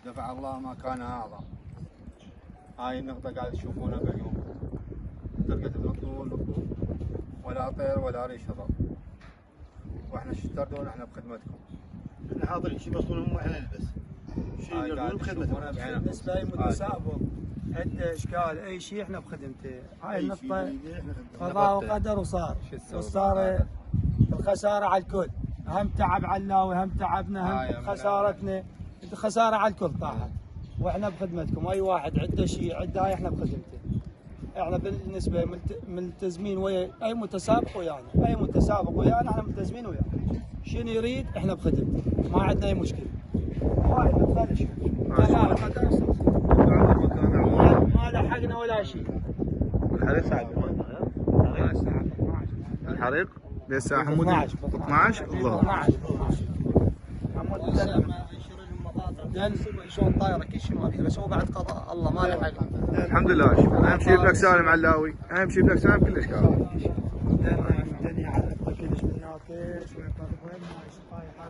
دفع الله ما كان أعظم. هاي النقطة قاعد تشوفونها باليوم، ترقة النطول ولا طير ولا ريش هضر. واحنا شو تردون؟ احنا بخدمتكم. احنا حاضرين، شو يوصلون احنا نلبس. شو يقدرون بخدمتكم. بالنسبة للمتسابق عنده اشكال اي شيء احنا بخدمته. هاي النقطة قضاء وقدر وصار الخسارة على الكل. هم تعب علاوي هم تعبنا هم خسارتنا، خسارة على الكل طاحت. واحنا بخدمتكم، اي واحد عنده شيء عنده هاي احنا بخدمته. احنا بالنسبة ملتزمين ويا اي متسابق ويانا، اي متسابق ويانا احنا ملتزمين وياه. شنو يريد احنا بخدمته، ما عندنا اي مشكلة. واحد بتفلش ما لحقنا ولا شيء. الحريق ساعة الحريق لسه حمود 12 الله 12 حمود شلون طايره كل شيء مالي، بس هو بعد قضاء الله ما له حق. الحمد لله. اهم شيء بلك سالم علاوي، اهم شيء بلك سالم كل اشكال. الدنيا على كلش من ناقص وين ما